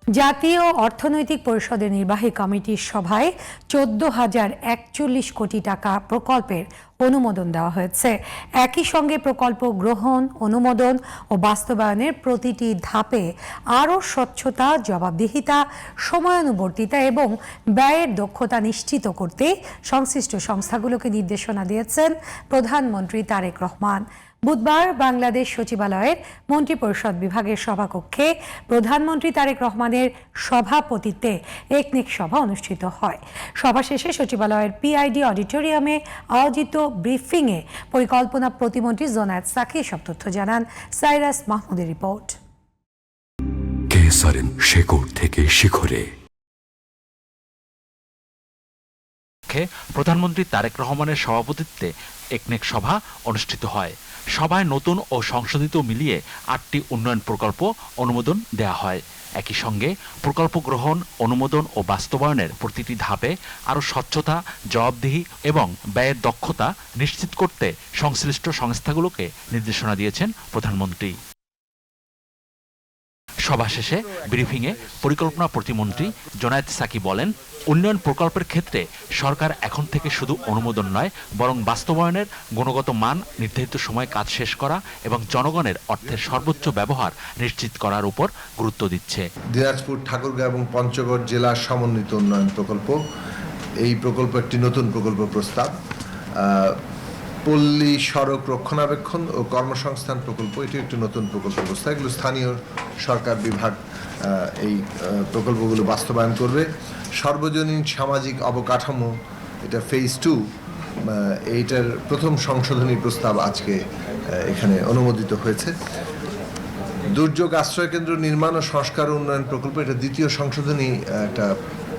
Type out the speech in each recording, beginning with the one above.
জাতীয় অর্থনৈতিক পরিষদের নির্বাহী কমিটির সভায় 14,041 কোটি টাকা প্রকল্পের অনুমোদন দেওয়া হয়েছে। একই সঙ্গে প্রকল্প গ্রহণ, অনুমোদন ও বাস্তবায়নের প্রতিটি ধাপে আরও স্বচ্ছতা, জবাবদিহিতা, সময়ানুবর্তিতা এবং ব্যয়ের দক্ষতা নিশ্চিত করতে সংশ্লিষ্ট সংস্থাগুলোকে নির্দেশনা দিয়েছেন প্রধানমন্ত্রী তারেক রহমান। বুধবার বাংলাদেশ সচিবালয়ের মন্ত্রিপরিষদ বিভাগের সভাকক্ষে প্রধানমন্ত্রী তারেক রহমানের সভাপতিত্বে একনেক সভা অনুষ্ঠিত হয়। সভা শেষে সচিবালয়ের পিআইডি অডিটোরিয়ামে আয়োজিত ব্রিফিংয়ে পরিকল্পনা প্রতিমন্ত্রী জোনায়েদ সাকি এসব তথ্য জানান। সাইরাস মাহমুদের রিপোর্ট। শেকড় থেকে শিখরে। প্রধানমন্ত্রী তারেক রহমানের সভাপতিত্বে একনেক সভা অনুষ্ঠিত হয়। সভায় নতুন ও সংশোধিত মিলিয়ে 8টি উন্নয়ন প্রকল্প অনুমোদন দেয়া হয়। একই সঙ্গে প্রকল্প গ্রহণ, অনুমোদন ও বাস্তবায়নের প্রতিটি ধাপে আরও স্বচ্ছতা, জবাবদিহি এবং ব্যয়ের দক্ষতা নিশ্চিত করতে সংশ্লিষ্ট সংস্থাগুলোকে নির্দেশনা দিয়েছেন প্রধানমন্ত্রী। সভা শেষে ব্রিফিংয়ে পরিকল্পনা প্রতিমন্ত্রী জোনায়েদ সাকি বলেন, উন্নয়ন প্রকল্পের ক্ষেত্রে সরকার এখন থেকে শুধু অনুমোদন নয়, বরং বাস্তবায়নের গুণগত মান, নির্ধারিত সময়ে কাজ শেষ করা এবং জনগণের অর্থের সর্বোচ্চ ব্যবহার নিশ্চিত করার উপর গুরুত্ব দিচ্ছে। দিনাজপুর, ঠাকুরগাঁও এবং পঞ্চগড় জেলার সমন্বিত উন্নয়ন প্রকল্প, এই প্রকল্প একটি নতুন প্রকল্প প্রস্তাব। পল্লী সড়ক রক্ষণাবেক্ষণ ও কর্মসংস্থান প্রকল্প, এটি একটি নতুন প্রকল্প প্রস্তাব। এগুলো স্থানীয় সরকার বিভাগ এই প্রকল্পগুলো বাস্তবায়ন করবে। সর্বজনীন সামাজিক অবকাঠামো, এটা ফেজ 2, এইটার প্রথম সংশোধনী প্রস্তাব আজকে এখানে অনুমোদিত হয়েছে। দুর্যোগ আশ্রয় কেন্দ্র নির্মাণ ও সংস্কার উন্নয়ন প্রকল্প, এটা দ্বিতীয় সংশোধনী একটা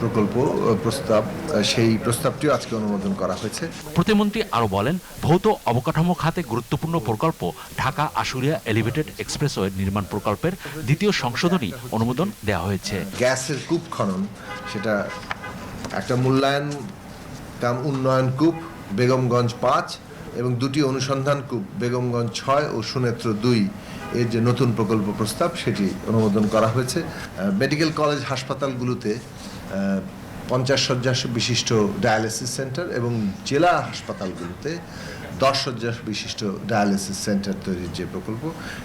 প্রকল্প প্রস্তাব, সেই প্রস্তাবটিও আজকে অনুমোদন করা হয়েছে। প্রতিমন্ত্রী আরও বলেন, ভৌত অবকাঠামো খাতে গুরুত্বপূর্ণ প্রকল্প ঢাকা আশুলিয়া এলিভেটেড এক্সপ্রেসওয়ে নির্মাণ প্রকল্পের দ্বিতীয় সংশোধনী অনুমোদন দেওয়া হয়েছে। গ্যাসের কূপ খনন, সেটা একটা মূল্যায়ন কাম উন্নয়ন কূপ বেগমগঞ্জ 5 এবং 2টি অনুসন্ধান কূপ বেগমগঞ্জ 6 ও সুনেত্র 2 এর যে নতুন প্রকল্প প্রস্তাব, সেটি অনুমোদন করা হয়েছে। মেডিকেল কলেজ হাসপাতালগুলোতে 50 শয্যা বিশিষ্ট ডায়ালিসিস সেন্টার এবং জেলা হাসপাতালগুলোতে 10 শয্যা বিশিষ্ট ডায়ালিসিস সেন্টার তৈরির যে প্রকল্প,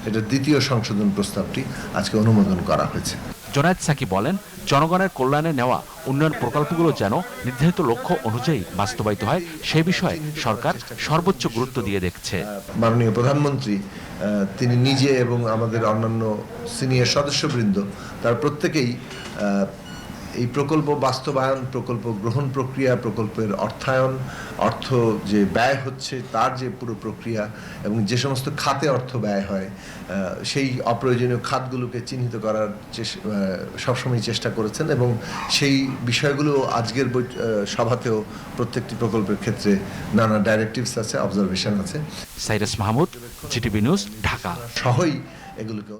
এটা দ্বিতীয় সংশোধন প্রস্তাবটি আজকে অনুমোদন করা হয়েছে। জোনায়েদ সাকি বলেন, জনগণের কল্যাণে নেওয়া উন্নয়ন প্রকল্পগুলো যেন নির্ধারিত লক্ষ্য অনুযায়ী বাস্তবায়িত হয়, সে বিষয়ে সরকার সর্বোচ্চ গুরুত্ব দিয়ে দেখছে। মাননীয় প্রধানমন্ত্রী তিনি নিজে এবং আমাদের অন্যান্য সিনিয়র সদস্যবৃন্দ, তার প্রত্যেকেই এই প্রকল্প বাস্তবায়ন, প্রকল্প গ্রহণ প্রক্রিয়া, প্রকল্পের অর্থায়ন, অর্থ যে ব্যয় হচ্ছে তার যে পুরো প্রক্রিয়া এবং যে সমস্ত খাতে অর্থ ব্যয় হয়, সেই অপ্রয়োজনীয় খাতগুলোকে চিহ্নিত করার সবসময় চেষ্টা করেছেন এবং সেই বিষয়গুলো আজকের সভাতেও প্রত্যেকটি প্রকল্পের ক্ষেত্রে নানা ডাইরেক্টিভস আছে, অবজারভেশন আছে। Cyrus Mahmud, GTV news, Dhaka. সহই এগুলোকে